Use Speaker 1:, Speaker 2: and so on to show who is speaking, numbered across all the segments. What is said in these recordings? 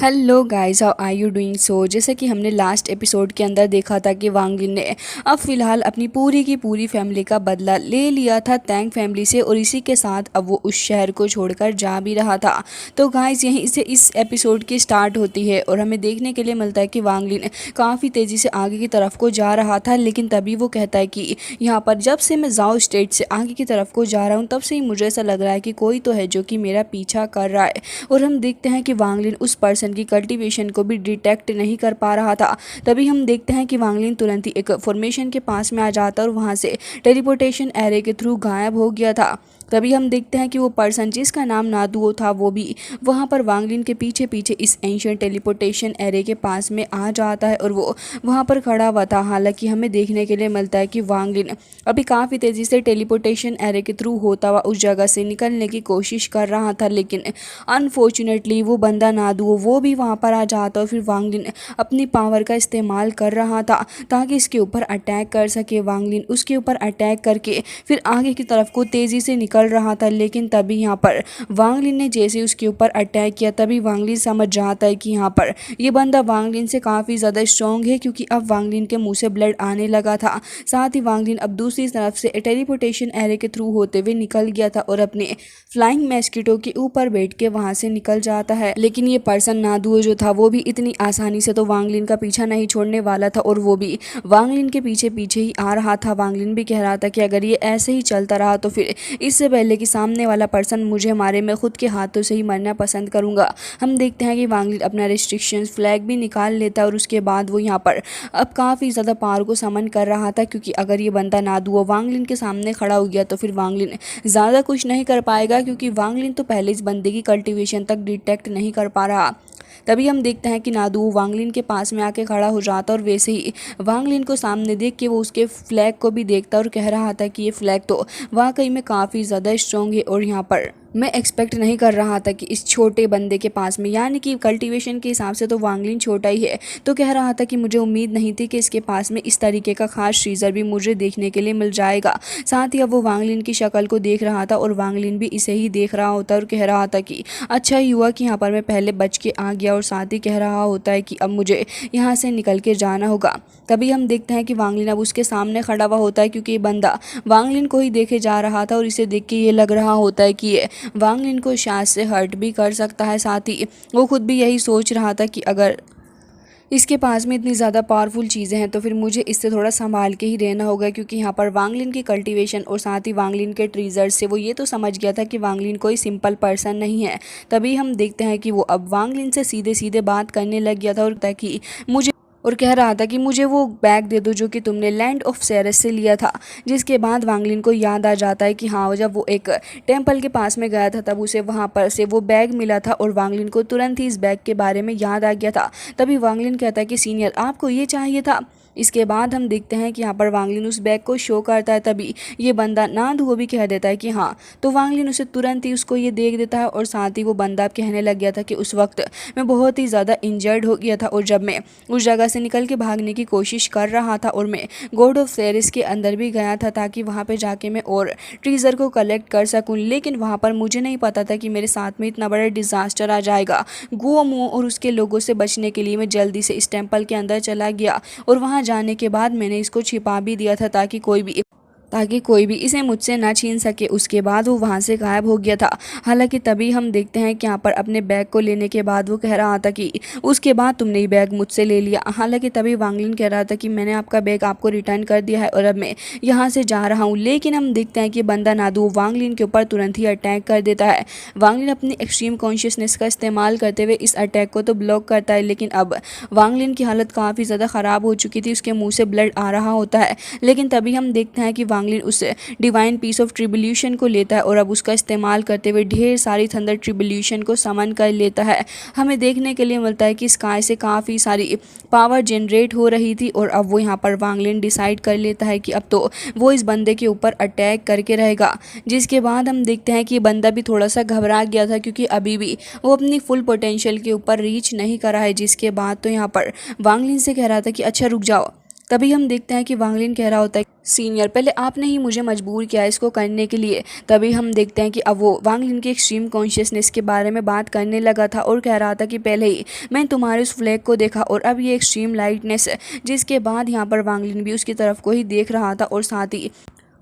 Speaker 1: Hello guys, how are you doing. जैसे कि हमने लास्ट एपिसोड के अंदर देखा था कि वांग लिन ने अब फिलहाल अपनी पूरी की पूरी फैमिली का बदला ले लिया था तैंग फैमिली से, और इसी के साथ अब वो उस शहर को छोड़कर जा भी रहा था। तो गाइस यहीं से इस एपिसोड की स्टार्ट होती है और हमें देखने के लिए मिलता है कि वांग लिन काफ़ी तेज़ी से आगे की तरफ को जा रहा था। लेकिन तभी वो कहता है कि यहाँ पर जब से मैं जाओ स्टेट से आगे की तरफ को जा रहा हूँ तब से ही मुझे ऐसा लग रहा है कि कोई तो है जो कि मेरा पीछा कर रहा है। और हम देखते हैं कि वांग लिन उस पर्सन की कल्टीवेशन को भी डिटेक्ट नहीं कर पा रहा था। तभी हम देखते हैं कि वांग लिन तुरंत ही एक फॉर्मेशन के पास में आ जाता है और वहां से टेलीपोर्टेशन एरे के थ्रू गायब हो गया था। तभी हम देखते हैं कि वो पर्सन जिसका नाम नादुओ था वो भी वहाँ पर वांग लिन के पीछे पीछे इस एंशिएंट टेलीपोर्टेशन एरे के पास में आ जाता है और वो वहाँ पर खड़ा हुआ था। हालांकि हमें देखने के लिए मिलता है कि वांग लिन अभी काफ़ी तेज़ी से टेलीपोर्टेशन एरे के थ्रू होता हुआ उस जगह से निकलने की कोशिश कर रहा था। लेकिन अनफॉर्चुनेटली वो बंदा नादुओ वो भी वहाँ पर आ जाता और फिर वांग लिन अपनी पावर का इस्तेमाल कर रहा था ताकि इसके ऊपर अटैक कर सके। वांग लिन उसके ऊपर अटैक करके फिर आगे की तरफ को तेज़ी से निकल रहा था। लेकिन तभी यहाँ पर वांग लिन ने जैसे उसके ऊपर अटैक किया तभी वांग लिन समझ जाता है कि यहाँ पर ये बंदा वांग लिन से काफ़ी ज़्यादा स्ट्रॉन्ग है, क्योंकि अब वांग लिन के मुँह से ब्लड आने लगा था। साथ ही वांग लिन अब दूसरी तरफ से टेलीपोर्टेशन एरे के थ्रू होते हुए निकल गया था और अपने फ्लाइंग मस्कीटो के ऊपर बैठ के वहाँ से निकल जाता है। लेकिन ये पर्सन नादुओ जो था वो भी इतनी आसानी से तो वांग लिन का पीछा नहीं छोड़ने वाला था और वो भी वांग लिन के पीछे पीछे ही आ रहा था। वांग लिन भी कह रहा था कि अगर ये ऐसे ही चलता रहा तो फिर इससे पहले कि सामने वाला पर्सन मुझे मारे मैं खुद के हाथों से ही मरना पसंद करूंगा। हम देखते हैं कि वांग लिन अपना रिस्ट्रिक्शंस फ्लैग भी निकाल लेता है और उसके बाद वो यहाँ पर अब काफ़ी ज़्यादा पावर को समन कर रहा था, क्योंकि अगर ये बंदा नादुओ वांग लिन के सामने खड़ा हो गया तो फिर वांग लिन ज़्यादा कुछ नहीं कर पाएगा, क्योंकि वांग लिन तो पहले इस बंदे की कल्टीवेशन तक डिटेक्ट नहीं कर पा रहा। तभी हम देखते हैं कि नादुओ वांग लिन के पास में आके खड़ा हो जाता और वैसे ही वांग लिन को सामने देख के वो उसके फ्लैग को भी देखता और कह रहा था कि ये फ्लैग तो वाकई में काफ़ी ज़्यादा स्ट्रॉन्ग है और यहाँ पर मैं एक्सपेक्ट नहीं कर रहा था कि इस छोटे बंदे के पास में, यानी कि कल्टीवेशन के हिसाब से तो वांग लिन छोटा ही है, तो कह रहा था कि मुझे उम्मीद नहीं थी कि इसके पास में इस तरीके का खास ट्रीजर भी मुझे देखने के लिए मिल जाएगा। साथ ही अब वो वांग लिन की शक्ल को देख रहा था और वांग लिन भी इसे ही देख रहा होता और कह रहा था कि अच्छा ही हुआ कि यहाँ पर मैं पहले बच के आ गया, और साथ ही कह रहा होता है कि अब मुझे यहाँ से निकल के जाना होगा। तभी हम देखते हैं कि वांग लिन अब उसके सामने खड़ा हुआ होता है, क्योंकि ये बंदा वांग लिन को ही देखे जा रहा था और इसे देख के ये लग रहा होता है कि ये वांग लिन को शायद से हर्ट भी कर सकता है। साथ ही वो खुद भी यही सोच रहा था कि अगर इसके पास में इतनी ज़्यादा पावरफुल चीज़ें हैं तो फिर मुझे इससे थोड़ा संभाल के ही रहना होगा, क्योंकि यहाँ पर वांग लिन की कल्टीवेशन और साथ ही वांग लिन के ट्रीजर से वो ये तो समझ गया था कि वांग लिन कोई सिंपल पर्सन नहीं है। तभी हम देखते हैं कि वो अब वांग लिन से सीधे सीधे बात करने लग गया था और कह रहा था कि मुझे वो बैग दे दो जो कि तुमने लैंड ऑफ सेरेस से लिया था। जिसके बाद वांग लिन को याद आ जाता है कि हाँ, जब वो एक टेंपल के पास में गया था तब उसे वहाँ पर से वो बैग मिला था और वांग लिन को तुरंत ही इस बैग के बारे में याद आ गया था। तभी वांग लिन कहता है कि सीनियर, आपको ये चाहिए था। इसके बाद हम देखते हैं कि यहाँ पर वांग लिन उस बैग को शो करता है। तभी ये बंदा नादुओ भी कह देता है कि हाँ, तो वांग लिन उसे तुरंत ही उसको ये देख देता है और साथ ही वो बंदा कहने लग गया था कि उस वक्त मैं बहुत ही ज़्यादा इंजर्ड हो गया था और जब मैं उस जगह से निकल के भागने की कोशिश कर रहा था और मैं गॉड ऑफ सेरिस के अंदर भी गया था ताकि वहाँ पे जाके मैं और ट्रीजर को कलेक्ट कर सकूँ, लेकिन वहाँ पर मुझे नहीं पता था कि मेरे साथ में इतना बड़ा डिज़ास्टर आ जाएगा। गुओमो और उसके लोगों से बचने के लिए मैं जल्दी से इस टेम्पल के अंदर चला गया और वहाँ जाने के बाद मैंने इसको छिपा भी दिया था ताकि कोई भी इसे मुझसे ना छीन सके। उसके बाद वो वहाँ से गायब हो गया था। हालांकि तभी हम देखते हैं कि यहाँ पर अपने बैग को लेने के बाद वो कह रहा था कि उसके बाद तुमने ये बैग मुझसे ले लिया। हालांकि तभी वांग लिन कह रहा था कि मैंने आपका बैग आपको रिटर्न कर दिया है और अब मैं यहाँ से जा रहा हूँ। लेकिन हम देखते हैं कि बंदा नादुओ वांग लिन के ऊपर तुरंत ही अटैक कर देता है। वांग लिन अपनी एक्सट्रीम कॉन्शियसनेस का इस्तेमाल करते हुए इस अटैक को तो ब्लॉक करता है, लेकिन अब वांग लिन की हालत काफ़ी ज़्यादा ख़राब हो चुकी थी, उसके मुँह से ब्लड आ रहा होता है। लेकिन तभी हम देखते हैं कि वांग लिन उस डिवाइन पीस ऑफ ट्रिब्यूलेशन को लेता है और अब उसका इस्तेमाल करते हुए ढेर सारी थंडर ट्रिब्यूलेशन को समन कर लेता है। हमें देखने के लिए मिलता है कि स्काई से काफ़ी सारी पावर जनरेट हो रही थी और अब वो यहाँ पर वांग लिन डिसाइड कर लेता है कि अब तो वो इस बंदे के ऊपर अटैक करके रहेगा। जिसके बाद हम देखते हैं कि बंदा भी थोड़ा सा घबरा गया था, क्योंकि अभी भी वो अपनी फुल पोटेंशियल के ऊपर रीच नहीं करा है। जिसके बाद तो यहाँ पर वांग लिन से कह रहा था कि अच्छा रुक जाओ, तभी हम देखते हैं कि वांगलिन कह रहा होता है, सीनियर पहले आपने ही मुझे मजबूर किया इसको करने के लिए। तभी हम देखते हैं कि अब वो वांगलिन की एक्सट्रीम कॉन्शियसनेस के बारे में बात करने लगा था और कह रहा था कि पहले ही मैं तुम्हारे उस फ्लैग को देखा और अब ये एक्सट्रीम लाइटनेस है। जिसके बाद यहाँ पर वांगलिन भी उसकी तरफ को ही देख रहा था और साथ ही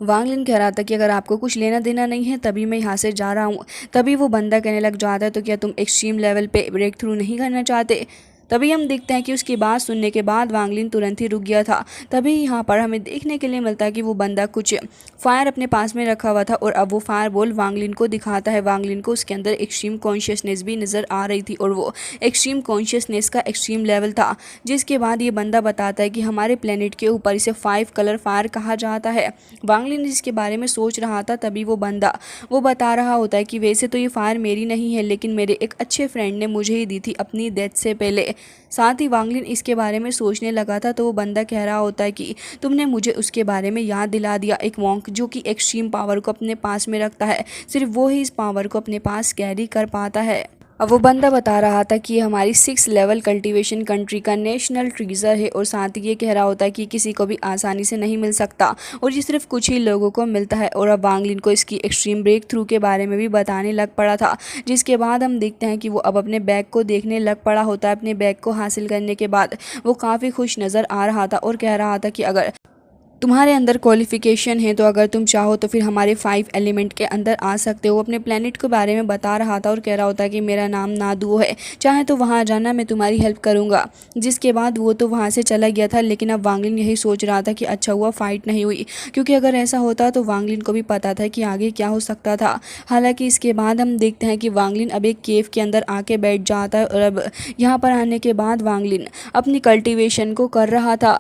Speaker 1: वांगलिन कह रहा था कि अगर आपको कुछ लेना देना नहीं है तभी मैं यहाँ से जा रहा हूँ। तभी वो बंदा कहने लग जाता है, तो क्या तुम एक्सट्रीम लेवल पे ब्रेक थ्रू नहीं करना चाहते? तभी हम देखते हैं कि उसकी बात सुनने के बाद वांगलिन तुरंत ही रुक गया था। तभी यहाँ पर हमें देखने के लिए मिलता है कि वो बंदा कुछ फायर अपने पास में रखा हुआ था और अब वो फायर बॉल वांगलिन को दिखाता है। वांगलिन को उसके अंदर एक्सट्रीम कॉन्शियसनेस भी नज़र आ रही थी और वो एक्सट्रीम कॉन्शियसनेस का एक्सट्रीम लेवल था। जिसके बाद ये बंदा बताता है कि हमारे प्लेनेट के ऊपर इसे 5 कलर फायर कहा जाता है। वांगलिन जिसके बारे में सोच रहा था तभी वो बंदा वो बता रहा होता है कि वैसे तो ये फायर मेरी नहीं है, लेकिन मेरे एक अच्छे फ्रेंड ने मुझे ही दी थी अपनी डेथ से पहले। साथ ही वांगलिन इसके बारे में सोचने लगा था तो वो बंदा कह रहा होता है कि तुमने मुझे उसके बारे में याद दिला दिया। एक मॉन्क जो कि एक्सट्रीम पावर को अपने पास में रखता है, सिर्फ वो ही इस पावर को अपने पास कैरी कर पाता है। अब वो बंदा बता रहा था कि ये हमारी 6 लेवल कल्टीवेशन कंट्री का नेशनल ट्रीजर है और साथ ही ये कह रहा होता है कि किसी को भी आसानी से नहीं मिल सकता और ये सिर्फ कुछ ही लोगों को मिलता है। और अब वांगलिन को इसकी एक्सट्रीम ब्रेक थ्रू के बारे में भी बताने लग पड़ा था। जिसके बाद हम देखते हैं कि वो अब अपने बैग को देखने लग पड़ा होता है। अपने बैग को हासिल करने के बाद वो काफ़ी खुश नज़र आ रहा था और कह रहा था कि अगर तुम्हारे अंदर क्वालिफिकेशन है तो अगर तुम चाहो तो फिर हमारे 5 एलिमेंट के अंदर आ सकते हो। अपने प्लेनेट के बारे में बता रहा था और कह रहा होता है कि मेरा नाम नादू है, चाहे तो वहाँ जाना, मैं तुम्हारी हेल्प करूँगा। जिसके बाद वो तो वहाँ से चला गया था। लेकिन अब वांगलिन यही सोच रहा था कि अच्छा हुआ फाइट नहीं हुई, क्योंकि अगर ऐसा होता तो वांगलिन को भी पता था कि आगे क्या हो सकता था। हालांकि इसके बाद हम देखते हैं कि वांगलिन अब एक केव के अंदर आके बैठ जाता है और अब यहाँ पर आने के बाद वांगलिन अपनी कल्टीवेशन को कर रहा था।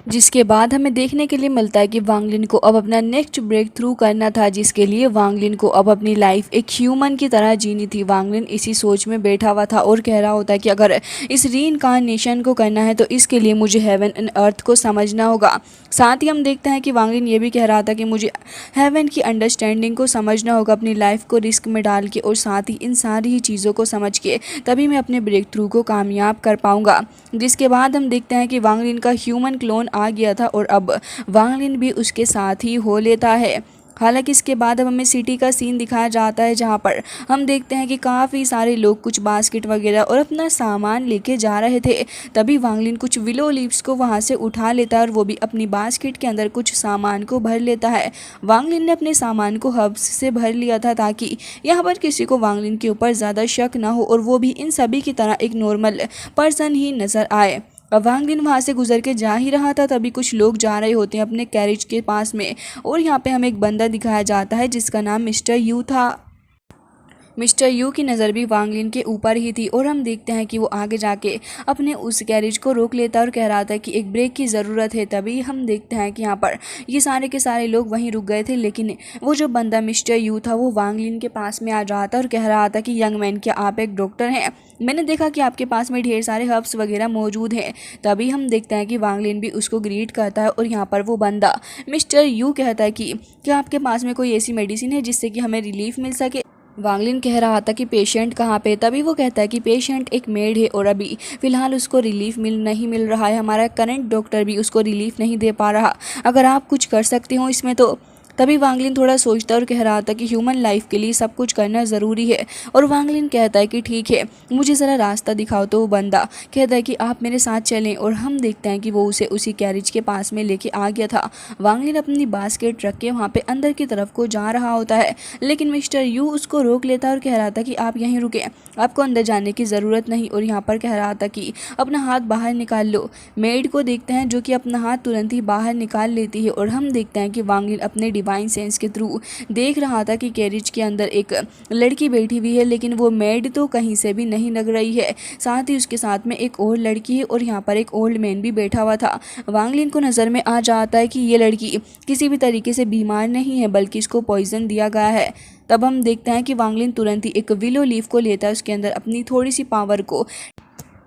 Speaker 1: जिसके बाद हमें देखने के लिए मिलता है कि वांगलिन को अब अपना नेक्स्ट ब्रेक थ्रू करना था, जिसके लिए वांगलिन को अब अपनी लाइफ एक ह्यूमन की तरह जीनी थी। वांगलिन इसी सोच में बैठा हुआ था और कह रहा होता है कि अगर इस रीइंकार्नेशन को करना है तो इसके लिए मुझे हेवन एंड अर्थ को समझना होगा। साथ ही हम देखते हैं कि वांगलिन ये भी कह रहा था कि मुझे हेवन की अंडरस्टैंडिंग को समझना होगा, अपनी लाइफ को रिस्क में डाल के और साथ ही इन सारी ही चीज़ों को समझ के तभी मैं अपने ब्रेक थ्रू को कामयाब कर पाऊँगा। जिसके बाद हम देखते हैं कि वांगलिन का ह्यूमन क्लोन आ गया था और अब वांगलिन भी उसके साथ ही हो लेता है। हालांकि इसके बाद अब हमें सिटी का सीन दिखाया जाता है, जहां पर हम देखते हैं कि काफ़ी सारे लोग कुछ बास्केट वगैरह और अपना सामान लेके जा रहे थे। तभी वांगलिन कुछ विलो लीव्स को वहां से उठा लेता है और वो भी अपनी बास्केट के अंदर कुछ सामान को भर लेता है। वांगलिन ने अपने सामान को हर्ब्स से भर लिया था ताकि यहाँ पर किसी को वांगलिन के ऊपर ज़्यादा शक ना हो और वो भी इन सभी की तरह एक नॉर्मल पर्सन ही नज़र आए। अब वांगलिन वहाँ से गुजर के जा ही रहा था तभी कुछ लोग जा रहे होते हैं अपने कैरेज के पास में और यहाँ पे हमें एक बंदा दिखाया जाता है जिसका नाम मिस्टर यू था। मिस्टर यू की नज़र भी वांगलिन के ऊपर ही थी और हम देखते हैं कि वो आगे जाके अपने उस गैरेज को रोक लेता है और कह रहा था कि एक ब्रेक की ज़रूरत है। तभी हम देखते हैं कि यहाँ पर ये सारे के सारे लोग वहीं रुक गए थे, लेकिन वो जो बंदा मिस्टर यू था वो वांगलिन के पास में आ जाता और कह रहा था कि यंग मैन, क्या आप एक डॉक्टर हैं? मैंने देखा कि आपके पास में ढेर सारे हर्ब्स वगैरह मौजूद हैं। तभी हम देखते हैं कि वांगलिन भी उसको ग्रीट करता है और यहाँ पर वो बंदा मिस्टर यू कहता है कि क्या आपके पास में कोई ऐसी मेडिसिन है जिससे कि हमें रिलीफ मिल सके? वांगलिन कह रहा था कि पेशेंट कहाँ पे? तभी वो कहता है कि पेशेंट एक मेड है और अभी फ़िलहाल उसको रिलीफ नहीं मिल रहा है, हमारा करंट डॉक्टर भी उसको रिलीफ नहीं दे पा रहा, अगर आप कुछ कर सकते हो इसमें तो। तभी वांगलिन थोड़ा सोचता और कह रहा था कि ह्यूमन लाइफ के लिए सब कुछ करना ज़रूरी है। और वांगलिन कहता है कि ठीक है, मुझे ज़रा रास्ता दिखाओ। तो वो बंदा कहता है कि आप मेरे साथ चलें और हम देखते हैं कि वो उसे उसी कैरेज के पास में लेके आ गया था। वांगलिन अपनी बास्केट रख के वहाँ पे अंदर की तरफ को जा रहा होता है, लेकिन मिस्टर यू उसको रोक लेता है और कह रहा था कि आप यहीं रुके, आपको अंदर जाने की ज़रूरत नहीं। और यहाँ पर कह रहा था कि अपना हाथ बाहर निकाल लो। मेड को देखते हैं जो कि अपना हाथ तुरंत ही बाहर निकाल लेती है और हम देखते हैं कि वांगलिन अपने डिवाइन सेंस के थ्रू देख रहा था कि कैरेज के अंदर एक लड़की बैठी हुई है, लेकिन वो मेड तो कहीं से भी नहीं लग रही है। साथ ही उसके साथ में एक और लड़की है और यहाँ पर एक ओल्ड मैन भी बैठा हुआ था। वांगलिन को नज़र में आ जाता है कि ये लड़की किसी भी तरीके से बीमार नहीं है, बल्कि इसको पॉइजन दिया गया है। तब हम देखते हैं कि वांगलिन तुरंत ही एक विलो लीफ को लेता है, उसके अंदर अपनी थोड़ी सी पावर को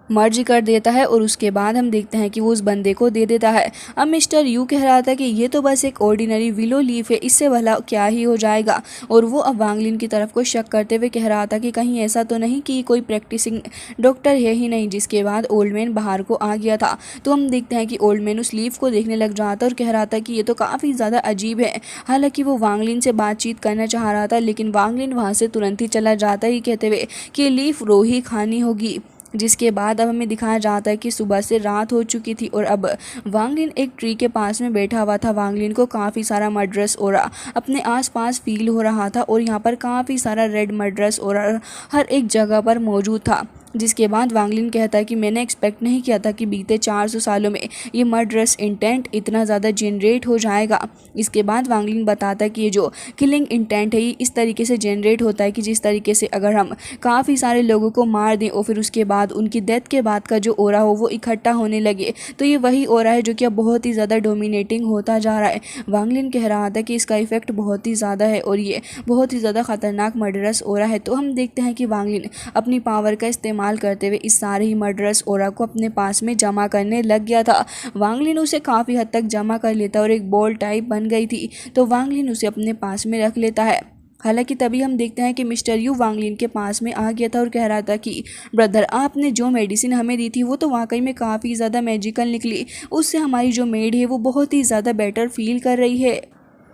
Speaker 1: मर्ज कर देता है और उसके बाद हम देखते हैं कि वो उस बंदे को दे देता है। अब मिस्टर यू कह रहा था कि ये तो बस एक ऑर्डिनरी विलो लीफ है, इससे भला क्या ही हो जाएगा। और वो अब वांगलिन की तरफ को शक करते हुए कह रहा था कि कहीं ऐसा तो नहीं कि कोई प्रैक्टिसिंग डॉक्टर है ही नहीं। जिसके बाद ओल्ड मैन बाहर को आ गया था। तो हम देखते हैं कि ओल्ड मैन उस लीफ को देखने लग रहा था और कह रहा था कि ये तो काफ़ी ज़्यादा अजीब है। हालांकि वो वांगलिन से बातचीत करना चाह रहा था, लेकिन वांगलिन वहाँ से तुरंत ही चला जाता ही कहते हुए कि लीफ रो ही खानी होगी। जिसके बाद अब हमें दिखाया जाता है कि सुबह से रात हो चुकी थी और अब वांगलिन एक ट्री के पास में बैठा हुआ था। वांगलिन को काफ़ी सारा मर्डरस और अपने आसपास फील हो रहा था और यहाँ पर काफ़ी सारा रेड मर्डरस और हर एक जगह पर मौजूद था। जिसके बाद वांगलिन कहता है कि मैंने एक्सपेक्ट नहीं किया था कि बीते 400 सालों में ये मर्डरस इंटेंट इतना ज़्यादा जनरेट हो जाएगा। इसके बाद वांगलिन बताता है कि ये जो किलिंग इंटेंट है ये इस तरीके से जनरेट होता है कि जिस तरीके से अगर हम काफ़ी सारे लोगों को मार दें और फिर उसके बाद उनकी डेथ के बाद का जो ओरा हो वो इकट्ठा होने लगे, तो ये वही ओरा है जो कि अब बहुत ही ज़्यादा डोमिनेटिंग होता जा रहा है। वांगलिन कह रहा था कि इसका इफेक्ट बहुत ही ज़्यादा है और ये बहुत ही ज़्यादा खतरनाक मर्डरस ओरा है। तो हम देखते हैं कि वांगलिन अपनी पावर का इस्तेमाल करते हुए इस सारे ही मर्डरस ओरा को अपने पास में जमा करने लग गया था। वांगलिन उसे काफ़ी हद तक जमा कर लेता और एक बॉल टाइप बन गई थी, तो वांगलिन उसे अपने पास में रख लेता है। हालांकि तभी हम देखते हैं कि मिस्टर यू वांगलिन के पास में आ गया था और कह रहा था कि ब्रदर, आपने जो मेडिसिन हमें दी थी वो तो वाकई में काफ़ी ज़्यादा मैजिकल निकली। उससे हमारी जो मेड है वो बहुत ही ज़्यादा बेटर फील कर रही है।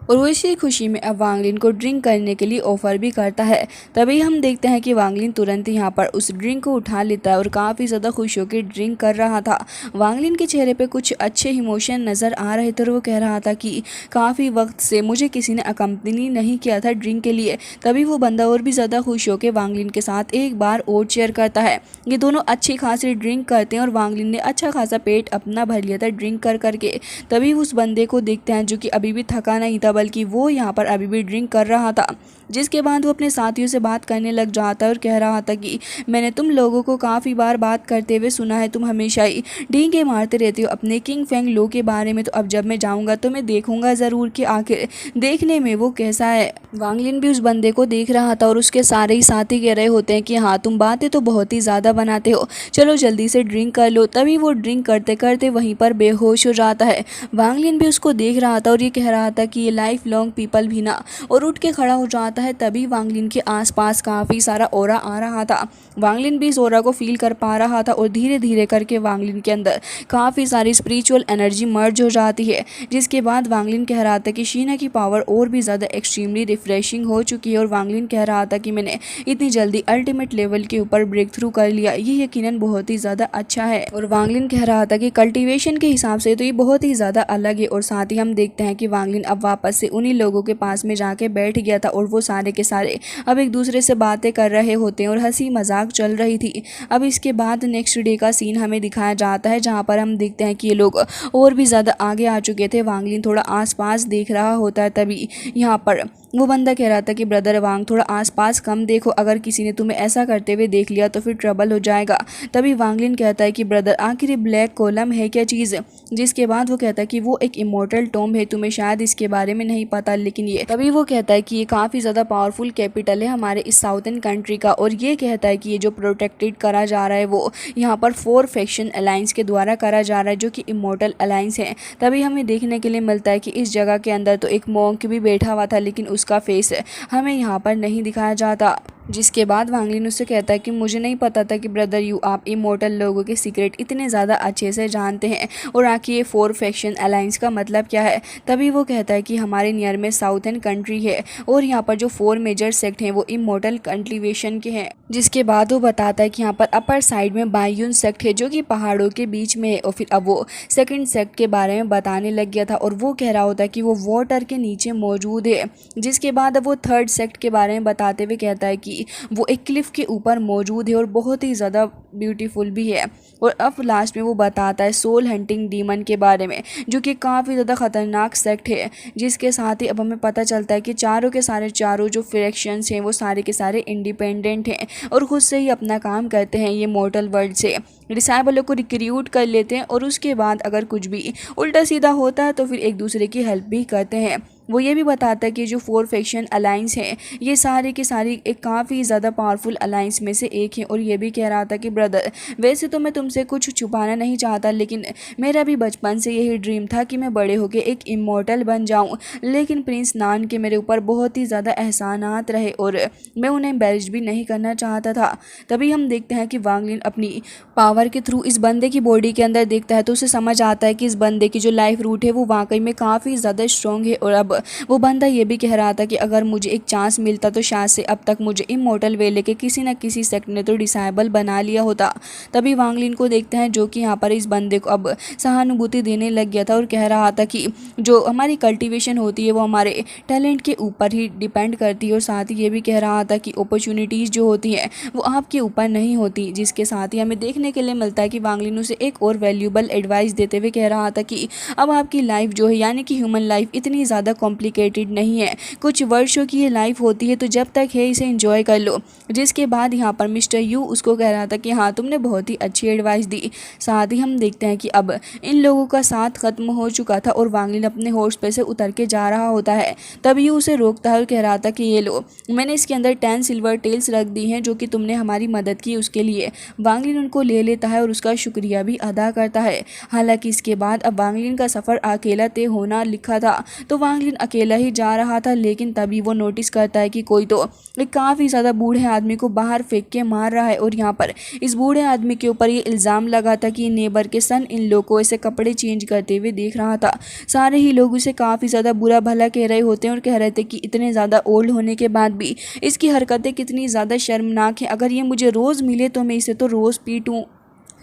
Speaker 1: और वो इसी खुशी में अब वांगलिन को ड्रिंक करने के लिए ऑफ़र भी करता है। तभी हम देखते हैं कि वांगलिन तुरंत यहाँ पर उस ड्रिंक को उठा लेता है और काफ़ी ज़्यादा खुश होकर ड्रिंक कर रहा था। वांगलिन के चेहरे पे कुछ अच्छे इमोशन नज़र आ रहे थे और वो कह रहा था कि काफ़ी वक्त से मुझे किसी ने अकम्पनी नहीं किया था ड्रिंक के लिए। तभी वो बंदा और भी ज़्यादा खुश होकर वांगलिन के साथ एक बार और शेयर करता है। ये दोनों अच्छी खासी ड्रिंक करते हैं और वांगलिन ने अच्छा खासा पेट अपना भर लिया था ड्रिंक कर करके। तभी उस बंदे को देखते हैं जो कि अभी भी थका नहीं था, बल्कि वो यहाँ पर अभी भी ड्रिंक कर रहा था। जिसके बाद वो अपने साथियों से बात करने लग जाता है और कह रहा था कि मैंने तुम लोगों को काफ़ी बार बात करते हुए सुना है, तुम हमेशा ही डींगे मारते रहते हो अपने किंग फेंग लो के बारे में। तो अब जब मैं जाऊँगा तो मैं देखूँगा ज़रूर कि आखिर देखने में वो कैसा है। वांगलिन भी उस बंदे को देख रहा था और उसके सारे ही साथी कह रहे होते हैं कि हाँ, तुम बातें तो बहुत ही ज़्यादा बनाते हो, चलो जल्दी से ड्रिंक कर लो। तभी वो ड्रिंक करते करते वहीं पर बेहोश हो जाता है। वांगलिन भी उसको देख रहा था और ये कह रहा था कि ये लाइफ लॉन्ग पीपल भी ना, और उठ के खड़ा हो जाता है। तभी वांगलिन के आसपास काफ़ी सारा ओरा आ रहा था। वांगलिन भी इस ओरा को फील कर पा रहा था और धीरे धीरे करके वांगलिन के अंदर काफ़ी सारी स्पिरिचुअल एनर्जी मर्ज हो जाती है। जिसके बाद वांगलिन कह रहा था कि शीना की पावर और भी ज़्यादा एक्सट्रीमली रिफ्रेशिंग हो चुकी है और वांगलिन कह रहा था कि मैंने इतनी जल्दी अल्टीमेट लेवल के ऊपर ब्रेक थ्रू कर लिया, ये यकीनन बहुत ही ज़्यादा अच्छा है। और वांगलिन कह रहा था कि कल्टीवेशन के हिसाब से तो ये बहुत ही ज़्यादा अलग है। और साथ ही हम देखते हैं कि वांगलिन अब वापस से उन्हीं लोगों के पास में जाके बैठ गया था और वो सारे के सारे अब एक दूसरे से बातें कर रहे होते हैं और हंसी मजाक चल रही थी। अब इसके बाद नेक्स्ट डे का सीन हमें दिखाया जाता है, जहाँ पर हम देखते हैं कि ये लोग और भी ज़्यादा आगे आ चुके थे। वांगलिन थोड़ा आसपास देख रहा होता है। तभी यहाँ पर वो बंदा कह रहा था कि ब्रदर वांग, थोड़ा आसपास कम देखो, अगर किसी ने तुम्हें ऐसा करते हुए देख लिया तो फिर ट्रबल हो जाएगा। तभी वांगलिन कहता है कि ब्रदर, आखिर ये ब्लैक कॉलम है क्या चीज़। जिसके बाद वो कहता है कि वो एक इमोर्टल टॉम्ब है, तुम्हें शायद इसके बारे में नहीं पता, लेकिन ये तभी वो कहता है कि ये काफ़ी ज़्यादा पावरफुल कैपिटल है हमारे इस साउथर्न कंट्री का। और ये कहता है कि ये जो प्रोटेक्टेड करा जा रहा है वो यहाँ पर 4 फैक्शन अलायंस के द्वारा करा जा रहा है, जो कि इमोर्टल अलायंस है। तभी हमें देखने के लिए मिलता है कि इस जगह के अंदर तो एक मॉन्क भी बैठा हुआ था, लेकिन उसका फेस हमें यहाँ पर नहीं दिखाया जाता। जिसके बाद वांगलिन उससे कहता है कि मुझे नहीं पता था कि ब्रदर यू, आप इमोर्टल लोगों के सीक्रेट इतने ज़्यादा अच्छे से जानते हैं, और आखिर ये 4 फैक्शन अलायंस का मतलब क्या है। तभी वो कहता है कि हमारे नियर में साउथर्न कंट्री है और यहाँ पर जो 4 मेजर सेक्ट हैं वो इमोर्टल कल्टीवेशन के हैं। जिसके बाद वो बताता है कि यहाँ पर अपर साइड में बायुन सेक्ट है जो कि पहाड़ों के बीच में है। और फिर अब वो सेकंड सेक्ट के बारे में बताने लग गया था और वो कह रहा होता है कि वो वाटर के नीचे मौजूद है। जिसके बाद अब वो थर्ड सेक्ट के बारे में बताते हुए कहता है कि वो एक क्लिफ के ऊपर मौजूद है और बहुत ही ज़्यादा ब्यूटीफुल भी है। और अब लास्ट में वो बताता है सोल हंटिंग डीमन के बारे में, जो कि काफ़ी ज़्यादा ख़तरनाक सेक्ट है। जिसके साथ ही अब हमें पता चलता है कि चारों के सारे चारों जो फ्रैक्शंस हैं वो सारे के सारे इंडिपेंडेंट हैं और खुद से ही अपना काम करते हैं। ये मॉर्टल वर्ल्ड से डिसाइबलों को रिक्रूट कर लेते हैं और उसके बाद अगर कुछ भी उल्टा सीधा होता है तो फिर एक दूसरे की हेल्प भी करते हैं। वो ये भी बताता है कि जो 4 फैक्शन अलायंस है ये सारी की सारी एक काफ़ी ज़्यादा पावरफुल अलायंस में से एक है। और ये भी कह रहा था कि ब्रदर, वैसे तो मैं तुमसे कुछ छुपाना नहीं चाहता, लेकिन मेरा भी बचपन से यही ड्रीम था कि मैं बड़े होकर एक इमॉर्टल बन जाऊं, लेकिन प्रिंस नान के मेरे ऊपर बहुत ही ज़्यादा एहसानात रहे और मैं उन्हें एम्बैरेज भी नहीं करना चाहता था। तभी हम देखते हैं कि वांग लिन अपनी पावर के थ्रू इस बंदे की बॉडी के अंदर देखता है तो उसे समझ आता है कि इस बंदे की जो लाइफ रूट है वो वाकई में काफ़ी ज़्यादा स्ट्रॉन्ग है। और अब वो बंदा ये भी कह रहा था कि अगर मुझे एक चांस मिलता तो शायद से अब तक मुझे इमॉर्टल वेले के किसी न किसी सेक्ट ने तो डिसेबल बना लिया होता। तभी वांग लिन को देखते हैं जो कि यहाँ पर इस बंदे को अब सहानुभूति देने लग गया था और कह रहा था कि जो हमारी कल्टीवेशन होती है वो हमारे टैलेंट के ऊपर ही डिपेंड करती है। और साथ ही ये भी कह रहा था कि अपॉर्चुनिटीज़ जो होती हैं वो आपके ऊपर नहीं होती। जिसके साथ ही हमें देखने के लिए मिलता है कि वांग लिन उसे एक और वैल्यूबल एडवाइस देते हुए कह रहा था कि अब आपकी लाइफ जो है यानी कि ह्यूमन लाइफ इतनी ज़्यादा कॉम्प्लिकेटेड नहीं है, कुछ वर्षों की ये लाइफ होती है, तो जब तक है इसे एंजॉय कर लो। जिसके बाद यहाँ पर मिस्टर यू उसको कह रहा था कि हाँ तुमने बहुत ही अच्छी एडवाइस दी। साथ ही हम देखते हैं कि अब इन लोगों का साथ खत्म हो चुका था और वांग लिन अपने हॉर्स पे से उतर के जा रहा होता है। तभी यू उसे रोकता है और कह रहा था कि ये लो, मैंने इसके अंदर 10 सिल्वर टेल्स रख दी हैं जो कि तुमने हमारी मदद की उसके लिए। वांग लिन उनको ले लेता है और उसका शुक्रिया भी अदा करता है। हालांकि इसके बाद अब वांग लिन का सफ़र अकेला तय होना लिखा था तो वांग लिन अकेला ही जा रहा था, लेकिन तभी वो नोटिस करता है कि कोई तो एक काफ़ी ज़्यादा बूढ़े आदमी को बाहर फेंक के मार रहा है। और यहाँ पर इस बूढ़े आदमी के ऊपर ये इल्ज़ाम लगा था कि नेबर के सन इन लोगों को ऐसे कपड़े चेंज करते हुए देख रहा था। सारे ही लोग उसे काफ़ी ज़्यादा बुरा भला कह रहे होते हैं और कह रहे थे कि इतने ज़्यादा ओल्ड होने के बाद भी इसकी हरकतें कितनी ज़्यादा शर्मनाक हैं, अगर ये मुझे रोज़ मिले तो मैं इसे तो रोज़ पीटूँ।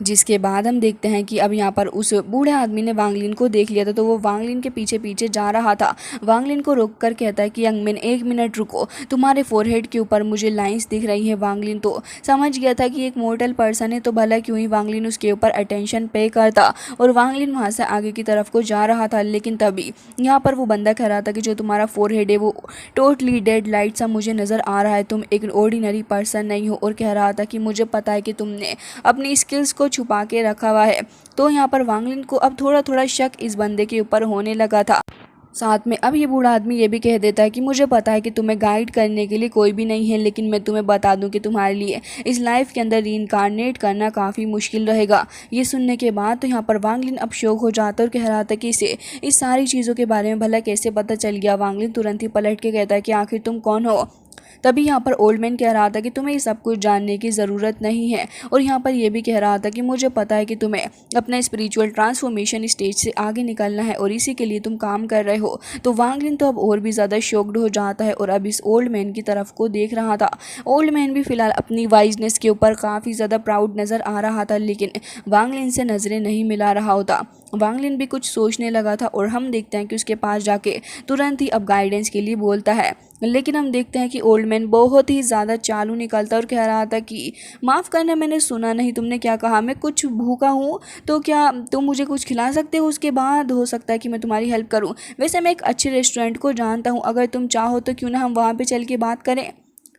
Speaker 1: जिसके बाद हम देखते हैं कि अब यहाँ पर उस बूढ़े आदमी ने वांग लिन को देख लिया था तो वो वांग लिन के पीछे पीछे जा रहा था। वांग लिन को रोक कर कहता है कि यंग मैन 1 मिनट रुको, तुम्हारे फोरहेड के ऊपर मुझे लाइंस दिख रही हैं। वांग लिन तो समझ गया था कि एक मोर्टल पर्सन है तो भला क्यों ही वांग लिन उसके ऊपर अटेंशन पे करता और वांग लिन वहाँ से आगे की तरफ को जा रहा था। लेकिन तभी यहाँ पर वो बंदा कह रहा था कि जो तुम्हारा फोरहेड है वो टोटली डेड लाइट सा मुझे नज़र आ रहा है, तुम एक ऑर्डिनरी पर्सन नहीं हो। और कह रहा था कि मुझे पता है कि तुमने अपनी स्किल्स को छुपा के रखा हुआ है। तो यहाँ पर वांग लिन को अब थोड़ा थोड़ा शक इस बंदे के ऊपर होने लगा था। साथ में अब ये बूढ़ा आदमी ये भी कह देता है कि मुझे पता है कि तुम्हें गाइड करने के लिए कोई भी नहीं है, लेकिन मैं तुम्हें बता दूं कि तुम्हारे लिए इस लाइफ के अंदर रीइंकारनेट करना काफ़ी मुश्किल रहेगा। ये सुनने के बाद तो यहाँ पर वांग लिन अब शौक हो जाता है और कह रहा था कि इसे इस सारी चीज़ों के बारे में भला कैसे पता चल गया। वांग लिन तुरंत ही पलट के कहता है कि आखिर तुम कौन हो। तभी यहाँ पर ओल्ड मैन कह रहा था कि तुम्हें ये सब कुछ जानने की ज़रूरत नहीं है। और यहाँ पर यह भी कह रहा था कि मुझे पता है कि तुम्हें अपना स्पिरिचुअल ट्रांसफॉर्मेशन स्टेज से आगे निकलना है और इसी के लिए तुम काम कर रहे हो। तो वांग लिन तो अब और भी ज़्यादा शॉक्ड हो जाता है और अब इस ओल्ड मैन की तरफ को देख रहा था। ओल्ड मैन भी फिलहाल अपनी वाइजनेस के ऊपर काफ़ी ज़्यादा प्राउड नज़र आ रहा था, लेकिन वांग लिन से नज़रें नहीं मिला रहा होता। वांग लिन भी कुछ सोचने लगा था और हम देखते हैं कि उसके पास जाके तुरंत ही अब गाइडेंस के लिए बोलता है। लेकिन हम देखते हैं कि ओल्ड मैन बहुत ही ज़्यादा चालू निकलता और कह रहा था कि माफ़ करना, मैंने सुना नहीं, तुमने क्या कहा? मैं कुछ भूखा हूँ, तो क्या तुम मुझे कुछ खिला सकते हो? उसके बाद हो सकता है कि मैं तुम्हारी हेल्प करूँ। वैसे मैं एक अच्छे रेस्टोरेंट को जानता हूँ, अगर तुम चाहो तो क्यों ना हम वहाँ पे चल के बात करें।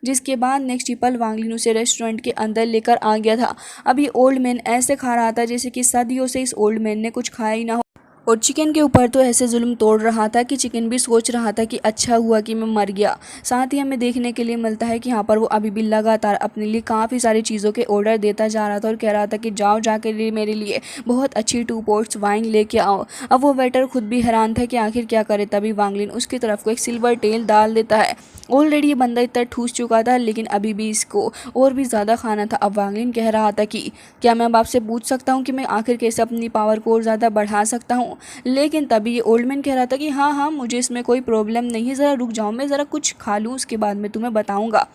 Speaker 1: जिसके बाद नेक्स्ट ही पल वांग लिन उसे रेस्टोरेंट के अंदर लेकर आ गया था। अब ये ओल्ड मैन ऐसे खा रहा था जैसे कि सदियों से इस ओल्ड मैन ने कुछ खाया ही ना हो और चिकन के ऊपर तो ऐसे जुल्म तोड़ रहा था कि चिकन भी सोच रहा था कि अच्छा हुआ कि मैं मर गया। साथ ही हमें देखने के लिए मिलता है कि यहाँ पर वो अभी भी लगातार अपने लिए काफ़ी सारी चीज़ों के ऑर्डर देता जा रहा था और कह रहा था कि जाओ जाकर मेरे लिए बहुत अच्छी 2 पॉट्स वाइन लेके आओ। अब वो वेटर खुद भी हैरान था कि आखिर क्या करे। तभी वांग लिन उसकी तरफ को एक सिल्वर टेल डाल देता है। ऑलरेडी ये बंदा इतना ठूस चुका था, लेकिन अभी भी इसको और भी ज़्यादा खाना था। अब वांग लिन कह रहा था कि क्या मैं अब आपसे पूछ सकता हूँ कि मैं आखिर कैसे अपनी पावर को और ज़्यादा बढ़ा सकता हूँ। लेकिन तभी ये ओल्ड मैन कह रहा था कि हाँ हाँ, मुझे इसमें कोई प्रॉब्लम नहीं है, ज़रा रुक जाओ, मैं ज़रा कुछ खा लूँ, उसके बाद मैं तुम्हें बताऊँगा।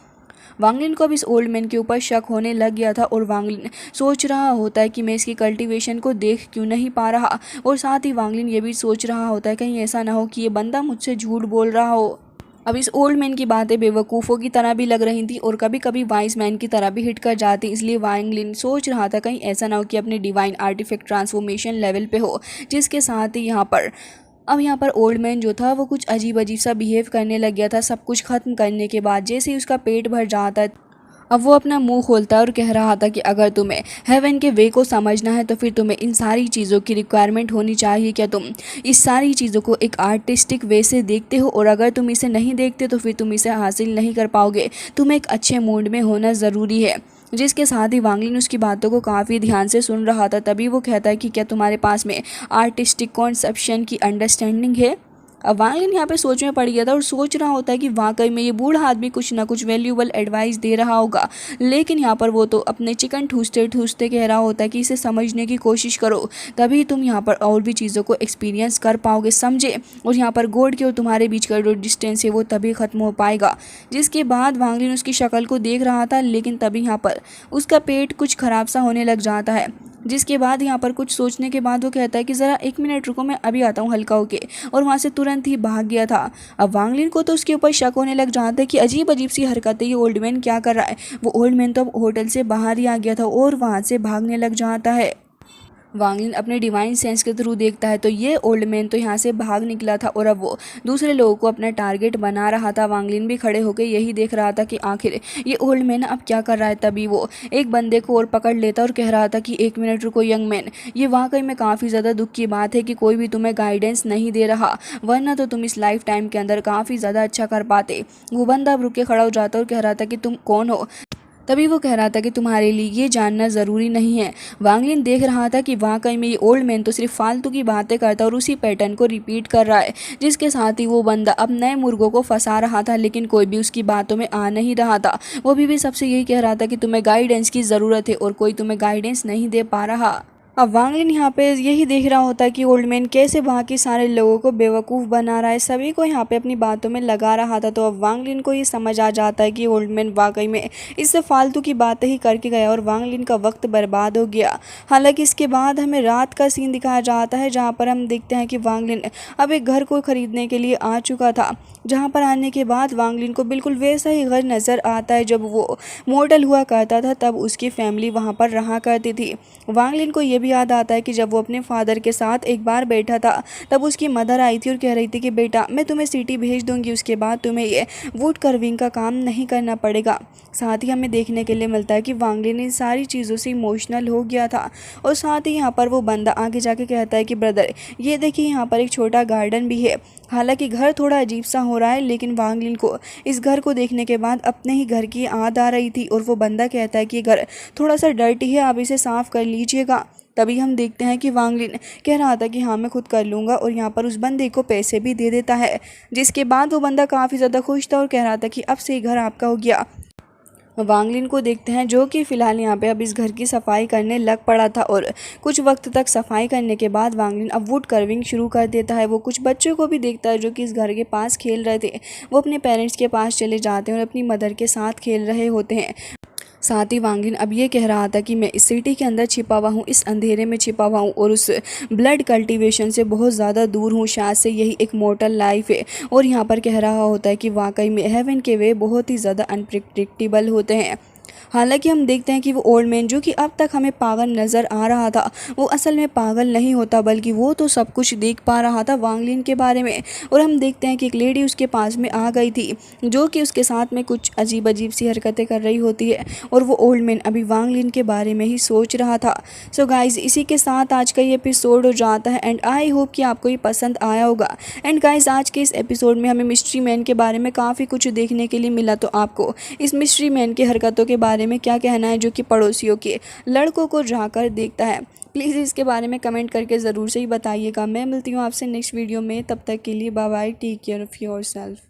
Speaker 1: वांग लिन को अब इस ओल्ड मैन के ऊपर शक होने लग गया था और वांग लिन सोच रहा होता है कि मैं इसकी कल्टीवेशन को देख क्यों नहीं पा रहा। और साथ ही वांग लिन ये भी सोच रहा होता है कहीं ऐसा ना हो कि ये बंदा मुझसे झूठ बोल रहा हो। अब इस ओल्ड मैन की बातें बेवकूफ़ों की तरह भी लग रही थी और कभी कभी वाइज मैन की तरह भी हिट कर जाती, इसलिए वांग लिन सोच रहा था कहीं ऐसा ना हो कि अपने डिवाइन आर्टिफैक्ट ट्रांसफॉर्मेशन लेवल पे हो। जिसके साथ ही यहाँ पर ओल्ड मैन जो था वो कुछ अजीब अजीब सा बिहेव करने लग गया था। सब कुछ ख़त्म करने के बाद जैसे ही उसका पेट भर जाता है अब वो अपना मुंह खोलता है और कह रहा था कि अगर तुम्हें हेवन के वे को समझना है तो फिर तुम्हें इन सारी चीज़ों की रिक्वायरमेंट होनी चाहिए। क्या तुम इस सारी चीज़ों को एक आर्टिस्टिक वे से देखते हो? और अगर तुम इसे नहीं देखते तो फिर तुम इसे हासिल नहीं कर पाओगे। तुम्हें एक अच्छे मूड में होना ज़रूरी है। जिसके साथ ही वांगलिन उसकी बातों को काफ़ी ध्यान से सुन रहा था। तभी वो कहता है कि क्या तुम्हारे पास में आर्टिस्टिक कॉन्सेप्शन की अंडरस्टैंडिंग है? अब वांगलिन यहाँ पे सोच में पड़ गया था और सोच रहा होता है कि वाकई में ये बूढ़ा आदमी कुछ ना कुछ वैल्यूएबल एडवाइस दे रहा होगा। लेकिन यहाँ पर वो तो अपने चिकन ठूसते ठूसते कह रहा होता है कि इसे समझने की कोशिश करो, तभी तुम यहाँ पर और भी चीज़ों को एक्सपीरियंस कर पाओगे, समझे? और यहाँ पर गॉड के और तुम्हारे बीच का जो डिस्टेंस है वो तभी ख़त्म हो पाएगा। जिसके बाद वांगलिन उसकी शक्ल को देख रहा था, लेकिन तभी यहाँ पर उसका पेट कुछ ख़राब सा होने लग जाता है। जिसके बाद यहाँ पर कुछ सोचने के बाद वो कहता है कि ज़रा 1 मिनट रुको, मैं अभी आता हूँ हल्का होके, और वहाँ से तुरंत ही भाग गया था। अब वांगलिन को तो उसके ऊपर शक होने लग जाता है कि अजीब अजीब सी हरकतें ये ओल्ड मैन क्या कर रहा है। वो ओल्ड मैन तो अब होटल से बाहर ही आ गया था और वहाँ से भागने लग जाता है। वांगलिन अपने डिवाइन सेंस के थ्रू देखता है तो ये ओल्ड मैन तो यहाँ से भाग निकला था और अब वो दूसरे लोगों को अपना टारगेट बना रहा था। वांगलिन भी खड़े होकर यही देख रहा था कि आखिर ये ओल्ड मैन अब क्या कर रहा है। तभी वो एक बंदे को और पकड़ लेता और कह रहा था कि 1 मिनट रुको यंग मैन, ये वाकई में काफ़ी ज़्यादा दुख की बात है कि कोई भी तुम्हें गाइडेंस नहीं दे रहा, वरना तो तुम इस लाइफ टाइम के अंदर काफ़ी ज़्यादा अच्छा कर पाते। वो बंदा अब रुक के खड़ा हो जाता और कह रहा था कि तुम कौन हो? तभी वो कह रहा था कि तुम्हारे लिए ये जानना ज़रूरी नहीं है। वांगलिन देख रहा था कि वाकई में ये ओल्ड मैन तो सिर्फ फालतू की बातें करता और उसी पैटर्न को रिपीट कर रहा है। जिसके साथ ही वो बंदा अब नए मुर्गों को फंसा रहा था, लेकिन कोई भी उसकी बातों में आ नहीं रहा था। वो भी सबसे यही कह रहा था कि तुम्हें गाइडेंस की ज़रूरत है और कोई तुम्हें गाइडेंस नहीं दे पा रहा। अब वांगलिन यहाँ पे यही देख रहा होता है कि ओल्ड मैन कैसे बाकी सारे लोगों को बेवकूफ़ बना रहा है, सभी को यहाँ पे अपनी बातों में लगा रहा था। तो अब वांगलिन को ये समझ आ जाता है कि ओल्ड मैन वाकई में इससे फालतू की बातें ही करके गया और वांगलिन का वक्त बर्बाद हो गया। हालांकि इसके बाद हमें रात का सीन दिखाया जाता है, जहाँ पर हम देखते हैं कि वांगलिन अब एक घर को खरीदने के लिए आ चुका था। जहाँ पर आने के बाद वांगलिन को बिल्कुल वैसा ही घर नज़र आता है जब वो मॉडल हुआ करता था, तब उसकी फैमिली वहाँ पर रहा करती थी। वांगलिन को ये भी याद आता है कि जब वो अपने फादर के साथ एक बार बैठा था, तब उसकी मदर आई थी और कह रही थी कि बेटा मैं तुम्हें सिटी भेज दूंगी, उसके बाद तुम्हें ये वुड कर्विंग का काम नहीं करना पड़ेगा। साथ ही हमें देखने के लिए मिलता है कि वांगलिन इन सारी चीज़ों से इमोशनल हो गया था। और साथ ही यहाँ पर वो बंदा आगे जाके कहता है कि ब्रदर ये देखिए यहाँ पर एक छोटा गार्डन भी है। हालांकि घर थोड़ा अजीब सा हो रहा है, लेकिन वांगलिन को इस घर को देखने के बाद अपने ही घर की याद आ रही थी। और वो बंदा कहता है कि घर थोड़ा सा डर्टी है, आप इसे साफ़ कर लीजिएगा। तभी हम देखते हैं कि वांगलिन कह रहा था कि हाँ मैं खुद कर लूँगा, और यहाँ पर उस बंदे को पैसे भी दे देता है। जिसके बाद वो बंदा काफ़ी ज़्यादा खुश था और कह रहा था कि अब से ये घर आपका हो गया। वांगलिन को देखते हैं जो कि फ़िलहाल यहाँ पे अब इस घर की सफाई करने लग पड़ा था। और कुछ वक्त तक सफाई करने के बाद वांगलिन अब वुड कर्विंग शुरू कर देता है। वो कुछ बच्चों को भी देखता है जो कि इस घर के पास खेल रहे थे। वो अपने पेरेंट्स के पास चले जाते हैं और अपनी मदर के साथ खेल रहे होते हैं। साथ ही वांगलिन अब ये कह रहा था कि मैं इस सिटी के अंदर छिपा हुआ हूँ, इस अंधेरे में छिपा हुआ हूँ और उस ब्लड कल्टीवेशन से बहुत ज़्यादा दूर हूँ, शायद से यही एक मॉर्टल लाइफ है। और यहाँ पर कह रहा होता है कि वाकई में हेवन के वे बहुत ही ज़्यादा अनप्रिडिक्टेबल होते हैं। हालांकि हम देखते हैं कि वो ओल्ड मैन जो कि अब तक हमें पागल नज़र आ रहा था, वो असल में पागल नहीं होता, बल्कि वो तो सब कुछ देख पा रहा था वांगलिन के बारे में। और हम देखते हैं कि एक लेडी उसके पास में आ गई थी जो कि उसके साथ में कुछ अजीब अजीब सी हरकतें कर रही होती है। और वो ओल्ड मैन अभी वांगलिन के बारे में ही सोच रहा था। सो गाइज़ इसी के साथ आज का ये एपिसोड हो जाता है एंड आई होप कि आपको ये पसंद आया होगा। एंड गाइज़ आज के इस एपिसोड में हमें मिस्ट्री मैन के बारे में काफ़ी कुछ देखने के लिए मिला। तो आपको इस मिस्ट्री मैन की हरकतों के बारे में क्या कहना है जो कि पड़ोसियों के लड़कों को जाकर देखता है? प्लीज़ इसके बारे में कमेंट करके ज़रूर से ही बताइएगा। मैं मिलती हूँ आपसे नेक्स्ट वीडियो में, तब तक के लिए bye bye, take care of yourself.